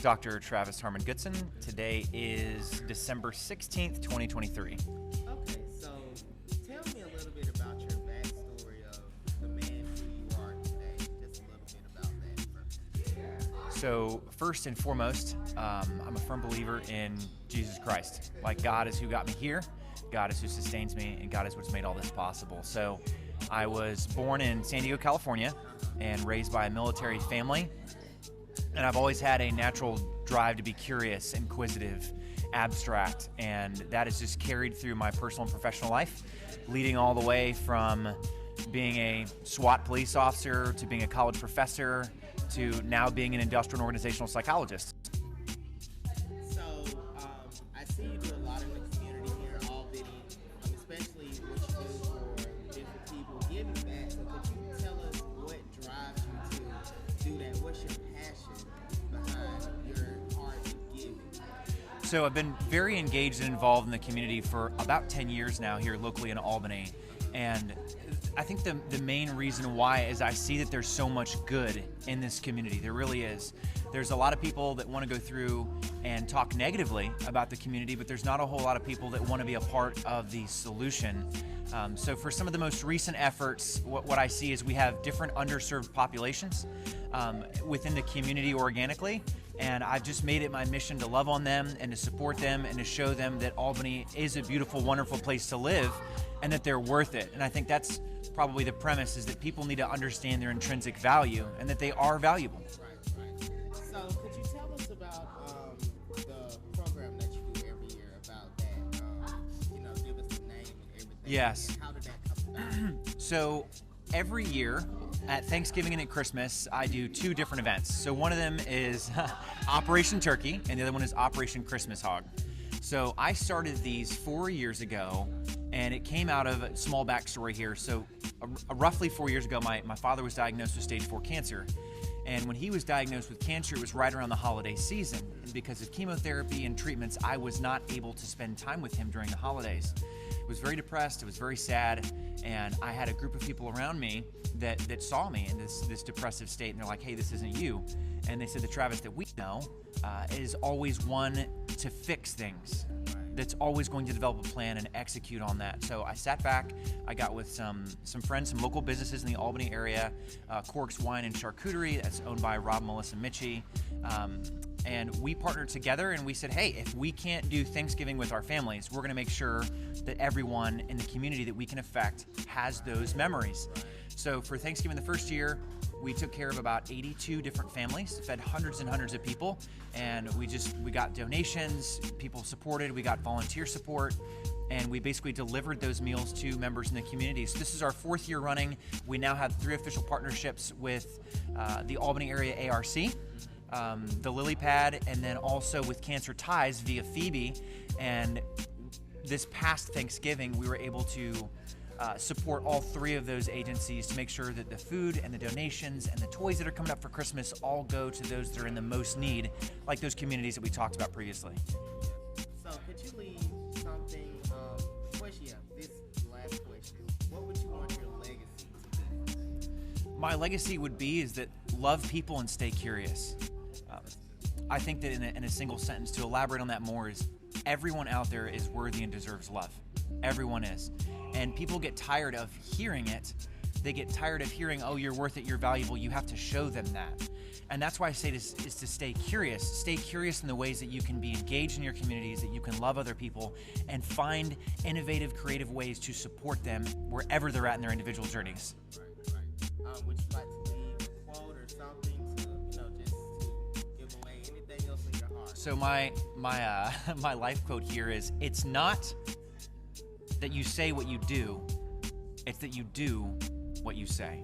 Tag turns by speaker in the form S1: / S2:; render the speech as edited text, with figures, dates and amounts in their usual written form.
S1: Dr. Travis Harmon Goodson. Today is December 16th, 2023.
S2: Okay, so tell me a little bit about your backstory of the man who you are today. Just a little bit about that first.
S1: So first and foremost, I'm a firm believer in Jesus Christ. Like, God is who got me here, God is who sustains me, and God is what's made all this possible. So I was born in San Diego, California, and raised by a military family. And I've always had a natural drive to be curious, inquisitive, abstract, and that is just carried through my personal and professional life, leading all the way from being a SWAT police officer to being a college professor to now being an industrial and organizational psychologist.
S2: So I see you do a lot in the community here, Albany, especially what you do for different people, giving back. So could you tell us what drives you to do that? What's your passion behind your heart of giving?
S1: So I've been very engaged and involved in the community for about 10 years now here locally in Albany. And I think the main reason why is I see that there's so much good in this community. There really is. There's a lot of people that want to go through and talk negatively about the community, but there's not a whole lot of people that want to be a part of the solution. So for some of the most recent efforts, what I see is we have different underserved populations within the community organically. And I've just made it my mission to love on them and to support them and to show them that Albany is a beautiful, wonderful place to live and that they're worth it. And I think that's probably the premise, is that people need to understand their intrinsic value and that they are valuable.
S2: Right. So could you tell us about the program that you do every year about that? Give us the name and everything.
S1: Yes.
S2: And how did that come about?
S1: So every year at Thanksgiving and at Christmas, I do two different events. So one of them is Operation Turkey, and the other one is Operation Christmas Hog. So I started these 4 years ago, and it came out of a small backstory here. So roughly 4 years ago, my father was diagnosed with stage 4 cancer. And when he was diagnosed with cancer, it was right around the holiday season. And because of chemotherapy and treatments, I was not able to spend time with him during the holidays. I was very depressed, it was very sad, and I had a group of people around me that saw me in this depressive state, and they're like, hey, this isn't you. And they said, the Travis that we know is always one to fix things, that's always going to develop a plan and execute on that. So I sat back, I got with some friends, some local businesses in the Albany area, Corks Wine and Charcuterie, that's owned by Rob, Melissa, Mitchie, and we partnered together and we said, hey, if we can't do Thanksgiving with our families, we're gonna make sure that everyone in the community that we can affect has those memories. So for Thanksgiving the first year, we took care of about 82 different families, fed hundreds and hundreds of people, and we got donations, people supported, we got volunteer support, and we basically delivered those meals to members in the community. So this is our 4th year running. We now have 3 official partnerships with the Albany Area ARC, the Lily Pad, and then also with Cancer Ties via Phoebe. And this past Thanksgiving, we were able to support all 3 of those agencies to make sure that the food and the donations and the toys that are coming up for Christmas all go to those that are in the most need, like those communities that we talked about previously.
S2: So could you leave something, this last question, what would you want your legacy to be?
S1: My legacy would be is that love people and stay curious. I think that in a single sentence, to elaborate on that more, is everyone out there is worthy and deserves love. Everyone is. And people get tired of hearing it. They get tired of hearing, oh, you're worth it, you're valuable. You have to show them that. And that's why I say this is to stay curious. Stay curious in the ways that you can be engaged in your communities, that you can love other people, and find innovative, creative ways to support them wherever they're at in their individual journeys.
S2: Right. Would you like to leave a quote or something to, just to give away anything else in your heart?
S1: So my life quote here is, it's not that you say what you do, it's that you do what you say.